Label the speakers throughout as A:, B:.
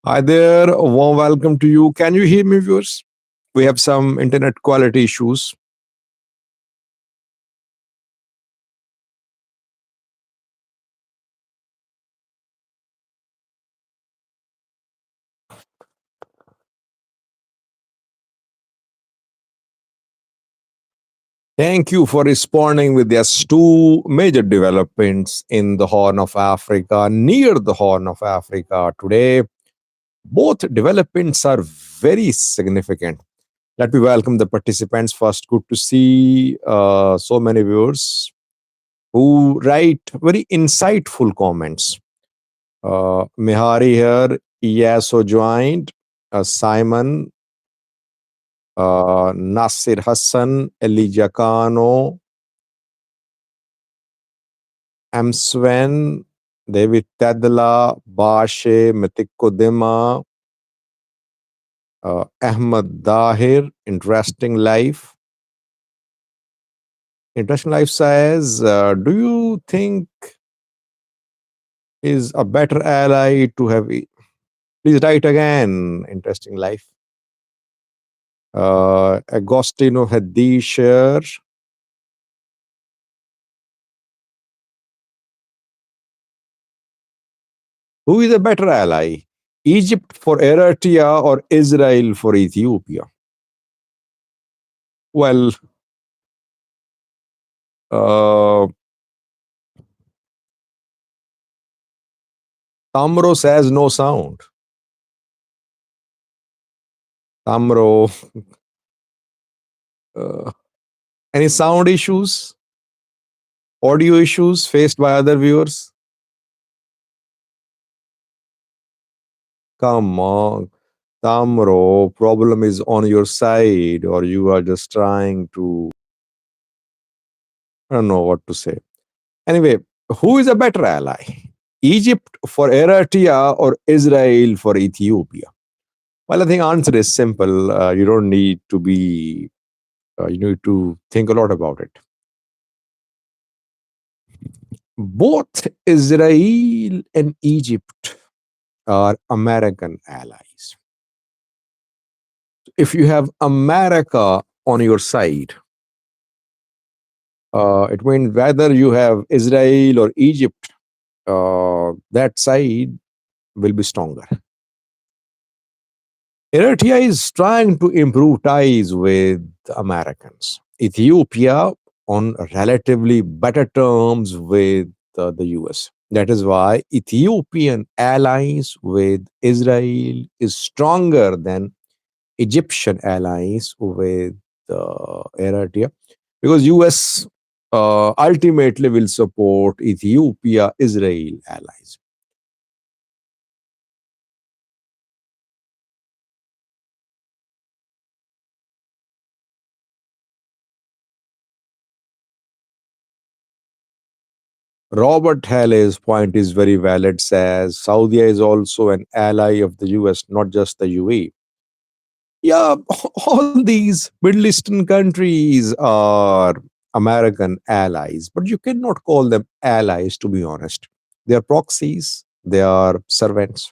A: Hi there, a warm welcome to you. Can you hear me, viewers? We have some internet quality issues. Thank you for responding with these two major developments in the Horn of Africa, near the Horn of Africa today. Both developments are very significant. Let me welcome the participants first. Good to see so many viewers who write very insightful comments. Mihari here, Yaso joined, Simon, Nasir Hassan, Elijah Kano, M. Sven, David Tadla, Bashe, Matiko Dima, Ahmad Dahir, Interesting Life. Interesting Life says, do you think is a better ally to have? Please write again, Interesting Life. Agostino Hadisher, who is a better ally? Egypt for Eritrea or Israel for Ethiopia? Well, uh, Tamro says no sound. Tamro, uh, any sound issues, audio issues faced by other viewers? Come on, Tamro, problem is on your side, or you are just trying to, I don't know what to say. Anyway, who is a better ally? Egypt for Eritrea or Israel for Ethiopia? Well, I think answer is simple. You don't need to be, you need to think a lot about it. Both Israel and Egypt are American allies. If you have America on your side, it means whether you have Israel or Egypt, that side will be stronger. Eritrea is trying to improve ties with Americans. Ethiopia on relatively better terms with the US. That is why Ethiopian allies with Israel is stronger than Egyptian allies with Eritrea, because US ultimately will support Ethiopia Israel allies. Robert Haley's point is very valid, says Saudi is also an ally of the US, not just the UAE. Yeah, all these Middle Eastern countries are American allies, but you cannot call them allies, to be honest. They are proxies, they are servants,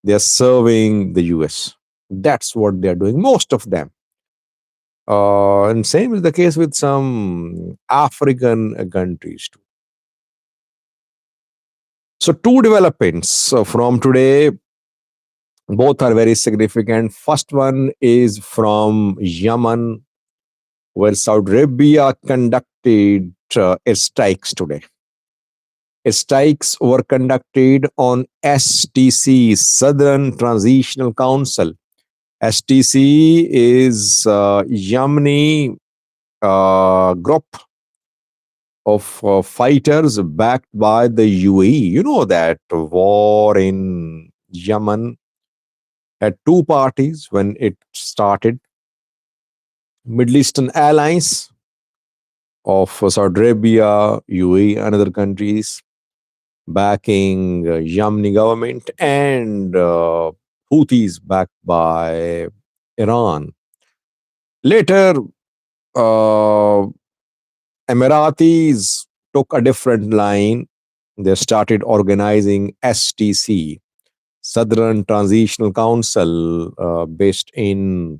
A: they are serving the US. That's what they are doing, most of them. And same is the case with some African countries too. So, two developments from today, both are very significant. First one is from Yemen, where Saudi Arabia conducted strikes today. Strikes were conducted on STC, Southern Transitional Council. STC is Yemeni group of fighters backed by the UAE. You know that war in Yemen had two parties when it started. Middle Eastern allies of Saudi Arabia, UAE, and other countries backing Yemeni government, and Houthis backed by Iran. Later, uh, Emiratis took a different line. They started organizing STC, Southern Transitional Council, based in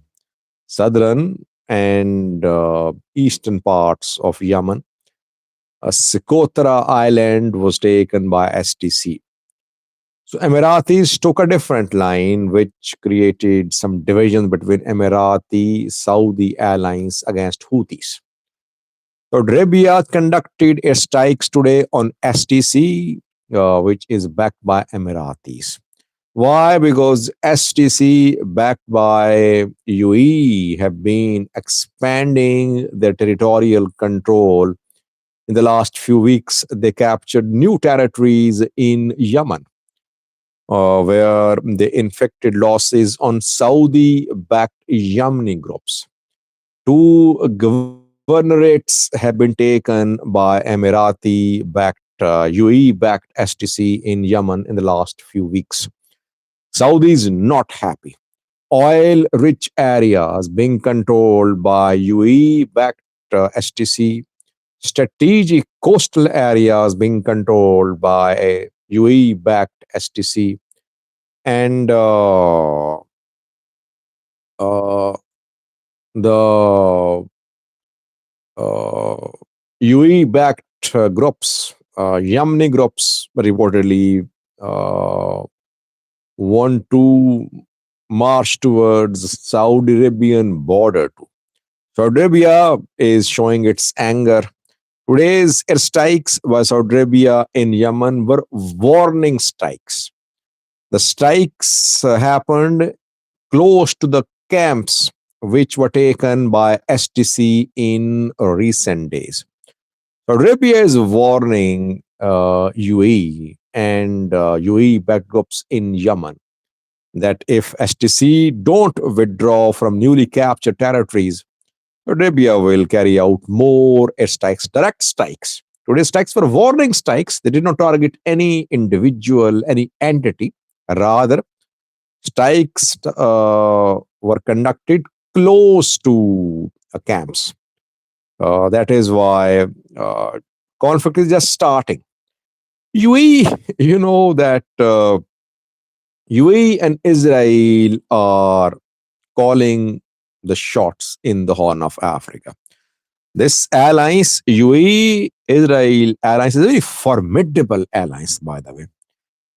A: southern and eastern parts of Yemen. Socotra Island was taken by STC. So Emiratis took a different line, which created some division between Emirati Saudi allies against Houthis. Saudi Arabia conducted strikes today on STC, which is backed by Emiratis. Why? Because STC, backed by UAE, have been expanding their territorial control. In the last few weeks, they captured new territories in Yemen, where they inflicted losses on Saudi backed Yemeni groups. Two governorates have been taken by Emirati backed, UAE backed STC in Yemen in the last few weeks. Saudi is not happy. Oil rich areas being controlled by UAE backed STC, strategic coastal areas being controlled by a UAE backed STC, and uh, the UAE backed groups, Yemeni groups, reportedly uh, want to march towards Saudi Arabian border too. Saudi Arabia is showing its anger. Today's airstrikes by Saudi Arabia in Yemen were warning strikes. The strikes happened close to the camps which were taken by STC in recent days. Saudi Arabia is warning UAE and UAE backdrops in Yemen that if STC don't withdraw from newly captured territories, Arabia will carry out more airstrikes, direct strikes. Today's strikes were warning strikes. They did not target any individual, any entity. Rather, strikes were conducted close to camps. That is why conflict is just starting. UAE, you know that UAE and Israel are calling the shots in the Horn of Africa. This alliance, UAE Israel alliance, is a very formidable alliance, by the way.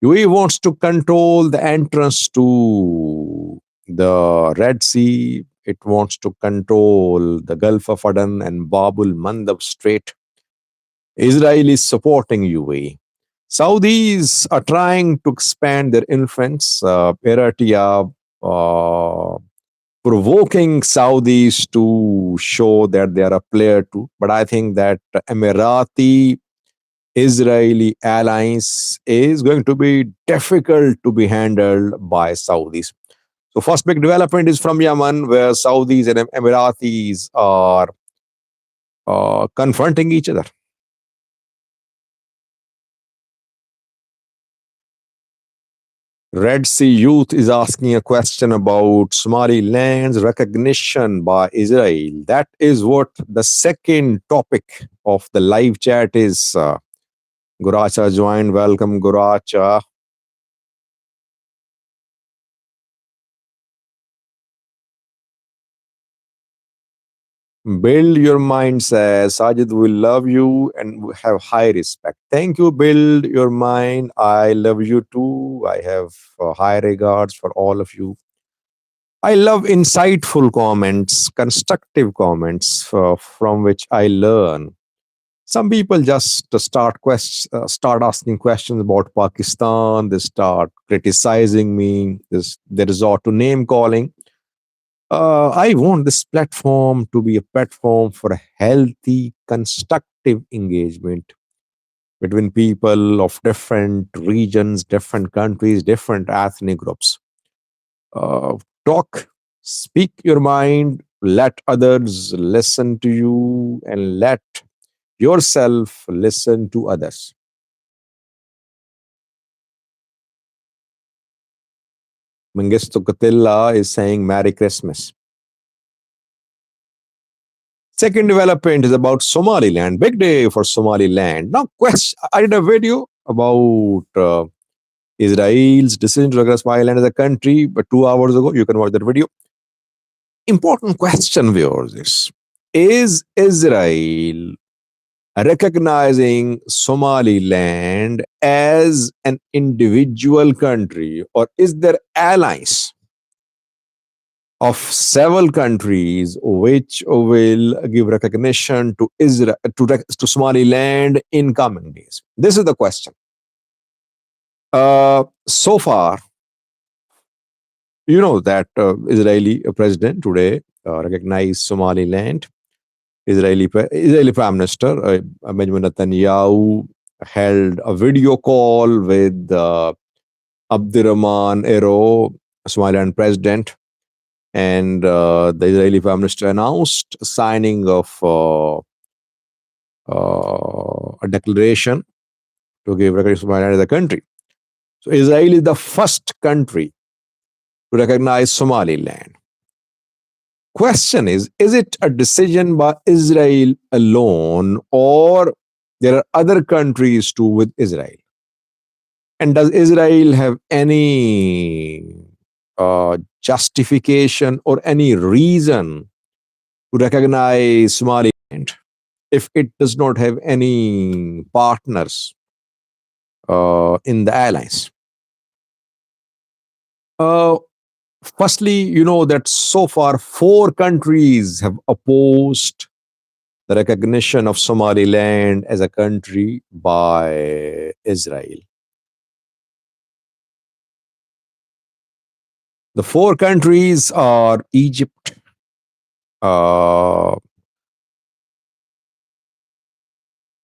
A: UAE wants to control the entrance to the Red Sea. It wants to control the Gulf of Aden and Bab al Mandab Strait. Israel is supporting UAE. Saudis are trying to expand their influence. Eritrea provoking Saudis to show that they are a player too. But I think that Emirati Israeli alliance is going to be difficult to be handled by Saudis. So, first big development is from Yemen, where Saudis and Emiratis are confronting each other. Red Sea Youth is asking a question about Somaliland's recognition by Israel. That is what the second topic of the live chat is. Guracha joined. Welcome, Guracha. Build your mind says Sajid will love you and have high respect. Thank you. Build your mind. I love you too. I have high regards for all of you. I love insightful comments, constructive comments from which I learn. Some people just start asking questions about Pakistan. They start criticizing me. They resort to name calling. I want this platform to be a platform for a healthy, constructive engagement between people of different regions, different countries, different ethnic groups. Uh, Talk, speak your mind, let others listen to you, and let yourself listen to others. Mengistu Katilla is saying Merry Christmas. Second development is about Somaliland. Big day for Somaliland. Now, I did a video about Israel's decision to recognize Somaliland as a country, but 2 hours ago, you can watch that video. Important question, viewers, is Israel recognizing Somaliland as an individual country, or is there allies of several countries which will give recognition to Israel to Somaliland in coming days? This is the question. So far, you know that Israeli president today recognized Somaliland. Israeli Prime Minister Benjamin Netanyahu held a video call with Abdurrahman Ero, Somaliland president, and the Israeli Prime Minister announced signing of a declaration to give recognition to Somaliland as a country. So Israel is the first country to recognize Somaliland. Question is it a decision by Israel alone, or there are other countries too with Israel? And does Israel have any justification or any reason to recognize Somaliland if it does not have any partners in the alliance? Uh, Firstly, you know that so far 4 countries have opposed the recognition of Somaliland as a country by Israel. The 4 countries are Egypt, uh,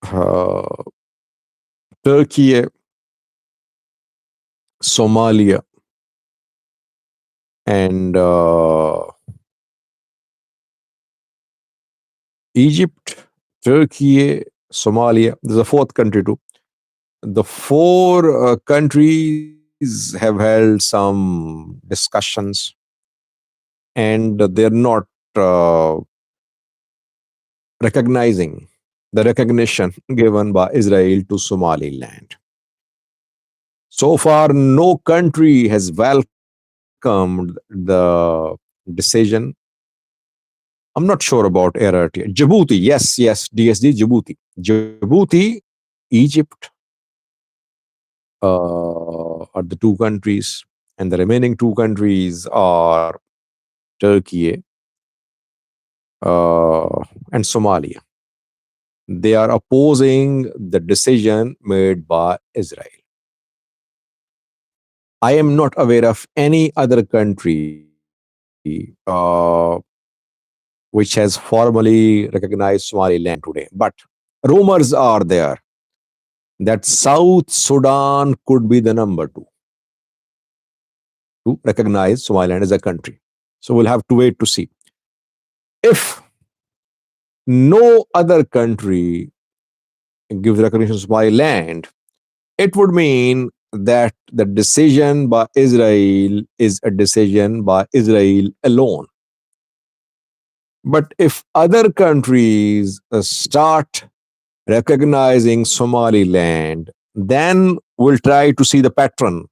A: uh, Turkey, Somalia, and Egypt, Turkey, Somalia. There's a 4th country too. The 4 countries have held some discussions, and they're not uh, recognizing the recognition given by Israel to Somaliland. So far, no country has welcomed the decision. I'm not sure about Eritrea. Djibouti, yes, DSD, Djibouti, Egypt are the 2 countries, and the remaining 2 countries are Turkey and Somalia. They are opposing the decision made by Israel. I am not aware of any other country which has formally recognized Somaliland today. But rumors are there that South Sudan could be the number 2 to recognize Somaliland as a country. So we'll have to wait to see. If no other country gives recognition to Somaliland, it would mean that the decision by Israel is a decision by Israel alone. But if other countries start recognizing Somaliland, then we'll try to see the pattern,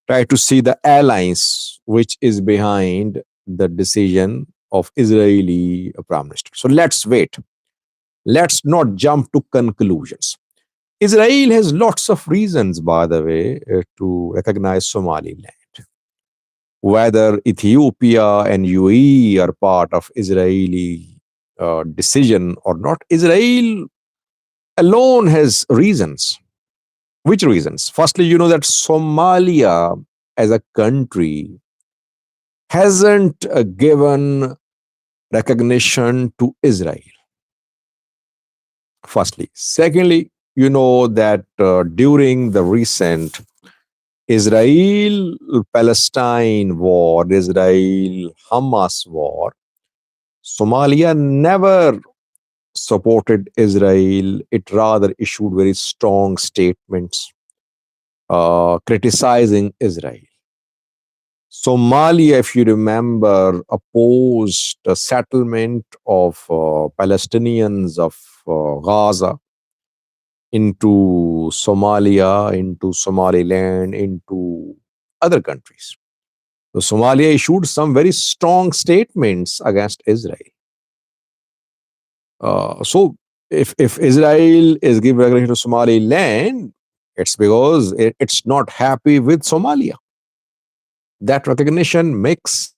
A: try to see the alliance which is behind the decision of Israeli Prime Minister. So let's wait. Let's not jump to conclusions. Israel has lots of reasons, by the way, to recognize Somaliland. Whether Ethiopia and UAE are part of Israeli decision or not, Israel alone has reasons. Which reasons? Firstly, you know that Somalia as a country hasn't given recognition to Israel. Firstly. Secondly, you know that during the recent Israel Palestine war, Israel Hamas war, Somalia never supported Israel. It rather issued very strong statements criticizing Israel. Somalia, if you remember, opposed the settlement of Palestinians of Gaza. into Somalia, into Somaliland, into other countries. So Somalia issued some very strong statements against Israel. So if Israel is giving recognition to Somaliland, it's because it's not happy with Somalia. That recognition makes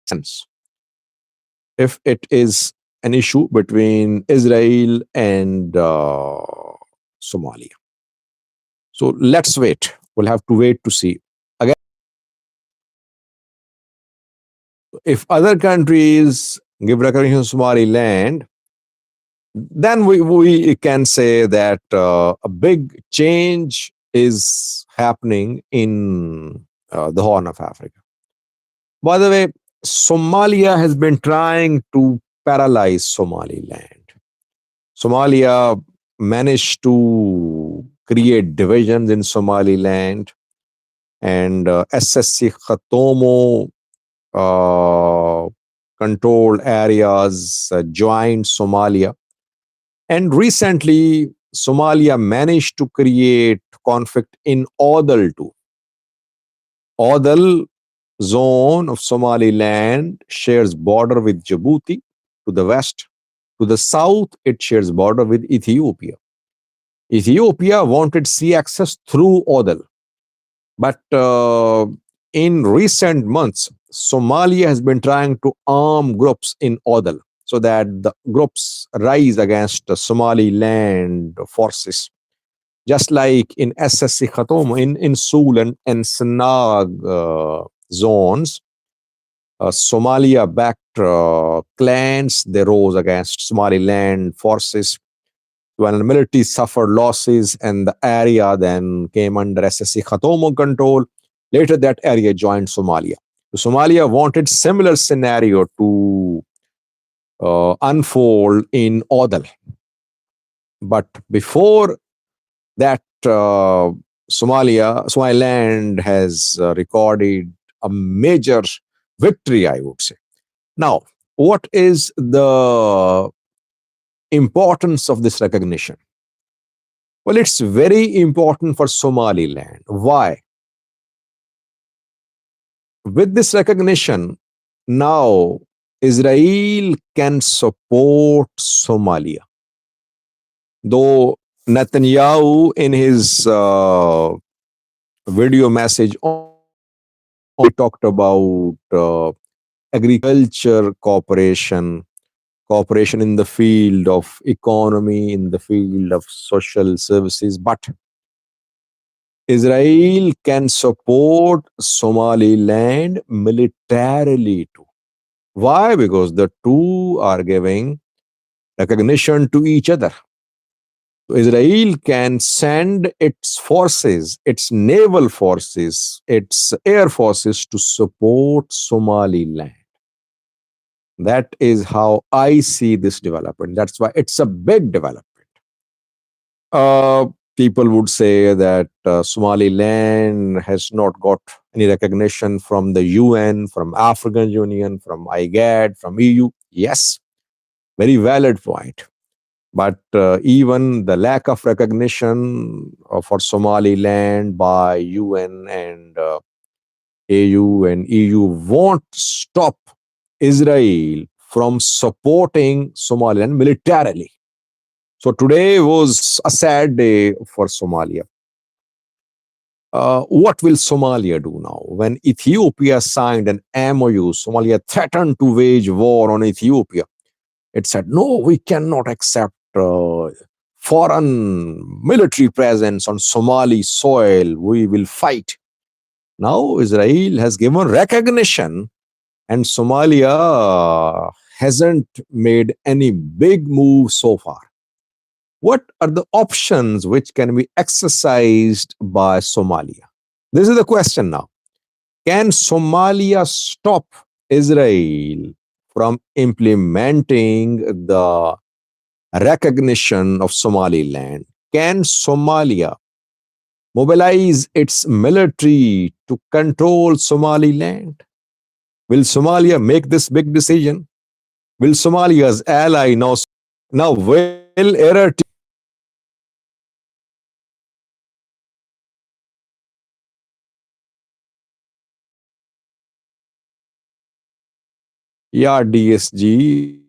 A: sense if it is an issue between Israel and Somalia. So let's wait. We'll have to wait to see. Again, if other countries give recognition to Somaliland, then we can say that a big change is happening in the Horn of Africa. By the way, Somalia has been trying to paralyze Somaliland. Somalia managed to create divisions in Somaliland, and SSC Khatomo uh, controlled areas joined Somalia. And recently, Somalia managed to create conflict in Odal too. Odal zone of Somaliland shares border with Djibouti to the west. To the south, it shares border with Ethiopia. Ethiopia wanted sea access through Odal, but in recent months, Somalia has been trying to arm groups in Odal so that the groups rise against the Somaliland forces. Just like in SSC Khartoum, in Sul and Sanag zones, Somalia-backed clans, they rose against Somaliland forces. When the military suffered losses and the area then came under SSC Khartoum control, later that area joined Somalia. So Somalia wanted similar scenario to unfold in Odal. But before that, Somaliland has recorded a major victory, I would say. Now, what is the importance of this recognition? Well, it's very important for Somaliland. Why? With this recognition, now Israel can support Somalia. Though Netanyahu, in his video message, only talked about agriculture cooperation, cooperation in the field of economy, in the field of social services, but Israel can support Somaliland militarily too. Why? Because the two are giving recognition to each other. Israel can send its forces, its naval forces, its air forces to support Somaliland. That is how I see this development. That's why it's a big development. Uh, People would say that Somaliland has not got any recognition from the UN, from African Union, from IGAD, from EU. Yes, very valid point. But even the lack of recognition for Somaliland by UN and AU and EU won't stop Israel from supporting Somaliland militarily. So today was a sad day for Somalia. What will Somalia do now? When Ethiopia signed an MOU, Somalia threatened to wage war on Ethiopia. It said, no, we cannot accept foreign military presence on Somali soil. We will fight. Now Israel has given recognition, and Somalia hasn't made any big move so far. What are the options which can be exercised by Somalia? This is the question now. Can Somalia stop Israel from implementing the recognition of Somaliland? Can Somalia mobilize its military to control Somaliland? Will Somalia make this big decision? Will Somalia's ally now will Eritrea Yeah, DSG,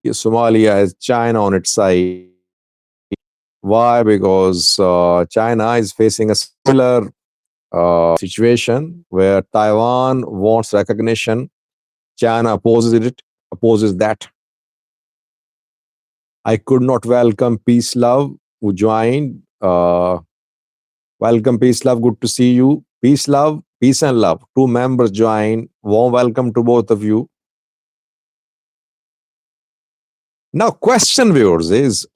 A: Somalia has China on its side. Why? Because China is facing a similar situation where Taiwan wants recognition. China opposes it, opposes that. I could not welcome Peace Love, who joined. Welcome, Peace Love. Good to see you. Peace Love, Peace and Love. Two members join. Warm welcome to both of you. Now, question, viewers, is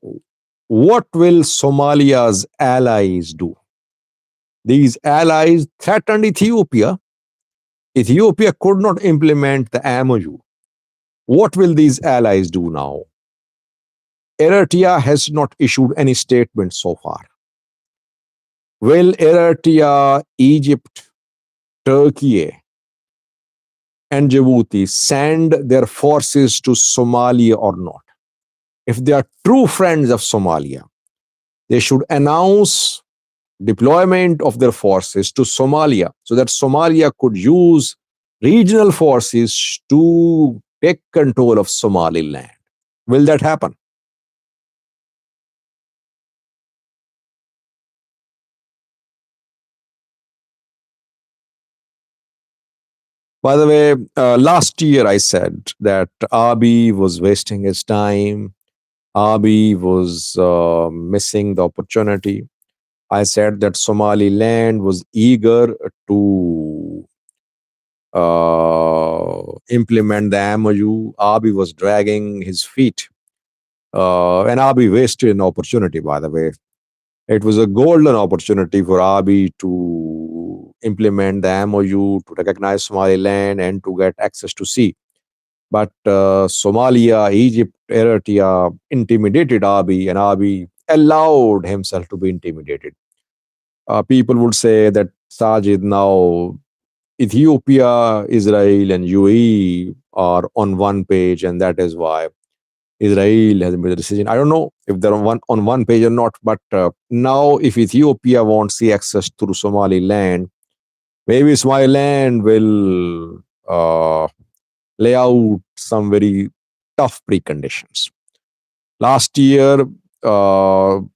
A: what will Somalia's allies do? These allies threatened Ethiopia. Ethiopia could not implement the MOU. What will these allies do now? Eritrea has not issued any statement so far. Will Eritrea, Egypt, Turkey, and Djibouti send their forces to Somalia or not? If they are true friends of Somalia, they should announce deployment of their forces to Somalia so that Somalia could use regional forces to take control of Somaliland. Will that happen? By the way, last year I said that Abiy was wasting his time. Abiy was missing the opportunity. I said that Somaliland was eager to implement the MOU. Abiy was dragging his feet. And Abiy wasted an opportunity, by the way. It was a golden opportunity for Abiy to implement the MOU, to recognize Somaliland, and to get access to sea. But Somalia, Egypt, Eritrea intimidated Abiy, and Abiy allowed himself to be intimidated. People would say that Sajid, now Ethiopia, Israel, and UAE are on one page, and that is why Israel has made a decision. I don't know if they're on one page or not, but now if Ethiopia wants the access to Somaliland, maybe Somaliland will lay out some very tough preconditions. Last year,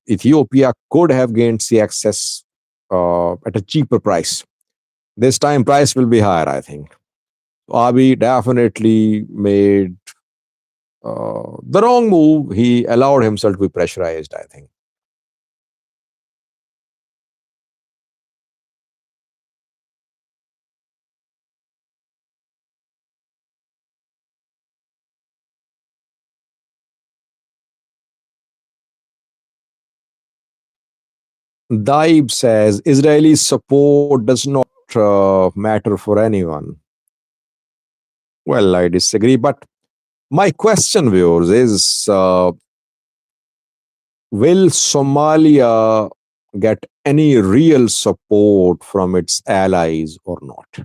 A: Ethiopia could have gained sea access at a cheaper price. This time, price will be higher, I think. Abiy definitely made the wrong move. He allowed himself to be pressurized, I think. Daib says Israeli support does not matter for anyone. Well, I disagree. But my question, viewers, is will Somalia get any real support from its allies or not?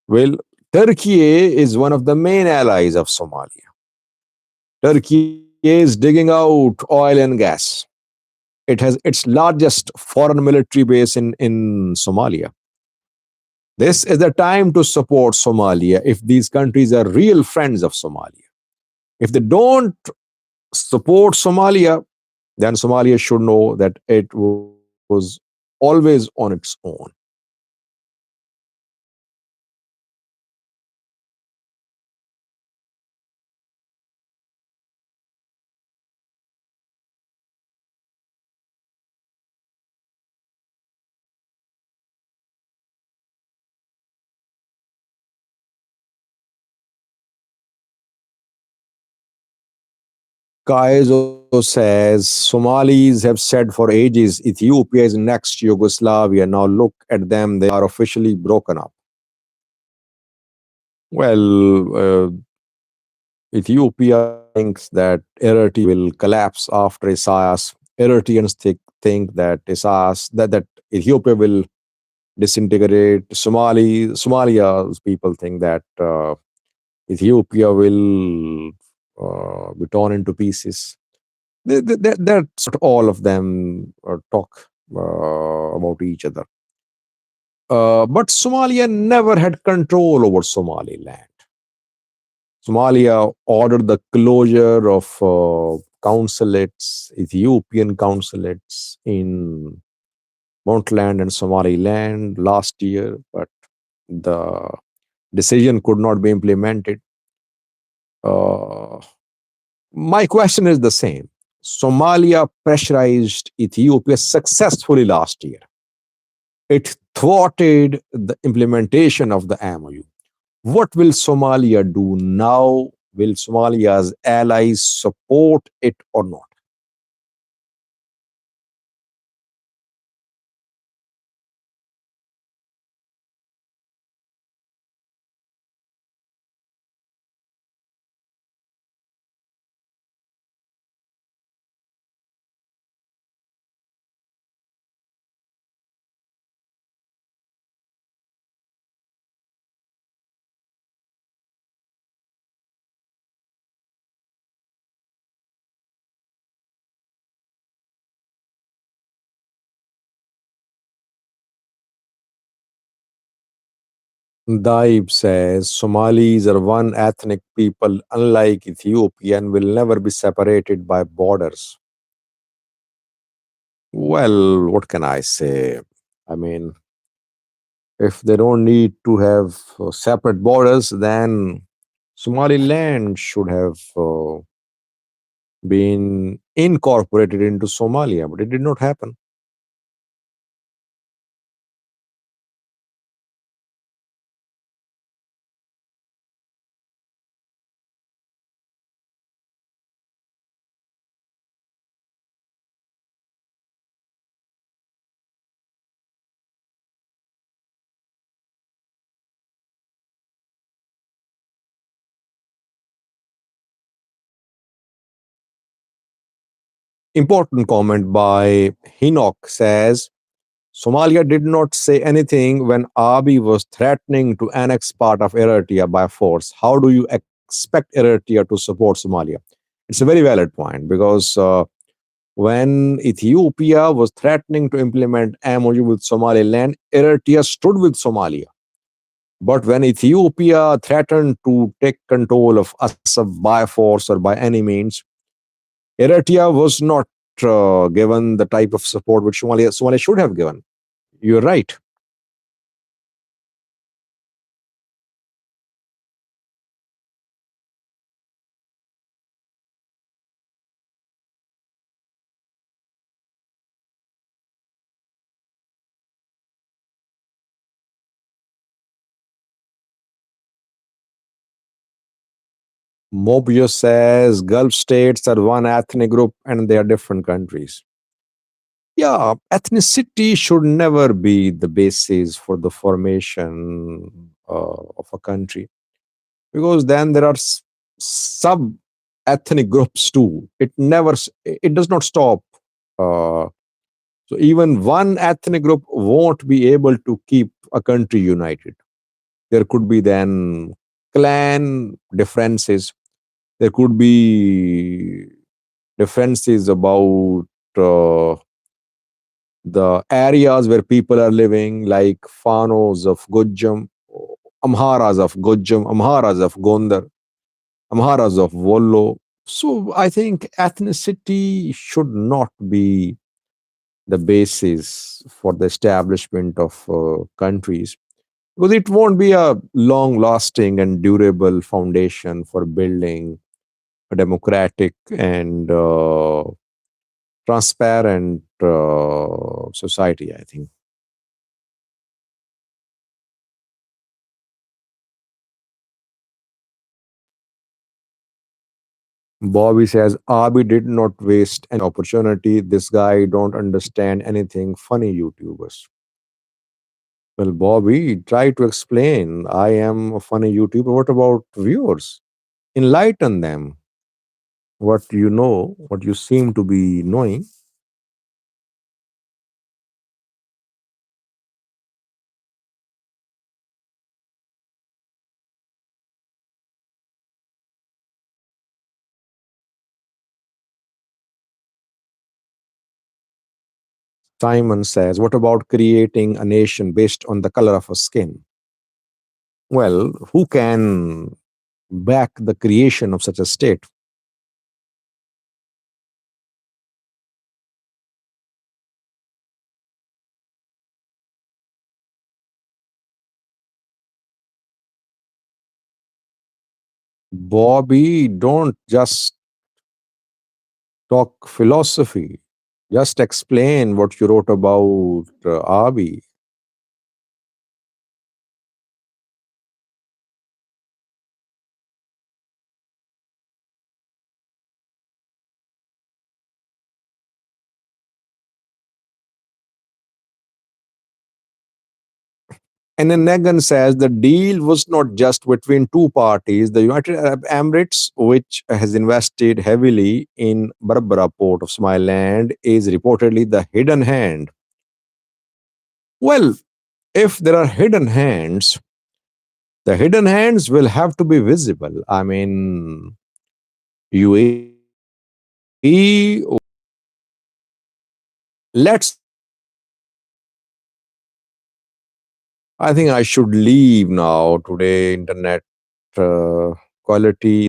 A: Well, Turkey is one of the main allies of Somalia. Turkey is digging out oil and gas. It has its largest foreign military base in Somalia. This is the time to support Somalia if these countries are real friends of Somalia. If they don't support Somalia, then Somalia should know that it was always on its own. Kaizo says Somalis have said for ages Ethiopia is next Yugoslavia. Now look at them, they are officially broken up. Well, Ethiopia thinks that Eritrea will collapse after Isaias. Eritreans think that that Ethiopia will disintegrate. Somalia's people think that Ethiopia will be torn into pieces. That's what all of them talk about each other. But Somalia never had control over Somaliland. Somalia ordered the closure of consulates, Ethiopian consulates in Puntland and Somaliland last year, but the decision could not be implemented. Uh, my question is the same. Somalia pressurized Ethiopia successfully last year. It thwarted the implementation of the MOU. What will Somalia do now? Will Somalia's allies support it or not? Daib says Somalis are one ethnic people, unlike Ethiopian, will never be separated by borders. Well, what can I say? I mean, if they don't need to have separate borders, then Somaliland should have been incorporated into Somalia, but it did not happen. Important comment by Hinnock says Somalia did not say anything when Abiy was threatening to annex part of Eritrea by force. How do you expect Eritrea to support Somalia? It's a very valid point because when Ethiopia was threatening to implement MOU with Somaliland, Eritrea stood with Somalia. But when Ethiopia threatened to take control of Assab by force or by any means, Eritrea was not given the type of support which Somalia should have given. You're right. Mobius says Gulf states are one ethnic group and they are different countries. Yeah, ethnicity should never be the basis for the formation of a country because then there are sub ethnic groups too. It does not stop. Uh, so even one ethnic group won't be able to keep a country united. There could be then clan differences. There could be differences about uh, the areas where people are living, like Fanos of Gujjam, Amharas of Gujjam, Amharas of Gondar, Amharas of Wollo. So I think ethnicity should not be the basis for the establishment of countries because it won't be a long lasting and durable foundation for building a democratic and transparent society, I think. Bobby says, Abi did not waste an opportunity. This guy don't understand anything. Funny YouTubers. Well, Bobby, try to explain. I am a funny YouTuber. What about viewers? Enlighten them. What you know, what you seem to be knowing. Simon says, what about creating a nation based on the color of a skin? Well, who can back the creation of such a state. Bobby, don't just talk philosophy. Just explain what you wrote about Abi. And then Negan says the deal was not just between two parties. The United Arab Emirates, which has invested heavily in Berbera port of Somaliland, is reportedly the hidden hand. Well, if there are hidden hands, the hidden hands will have to be visible. I mean, UAE. Let's. I think I should leave now. Today, internet quality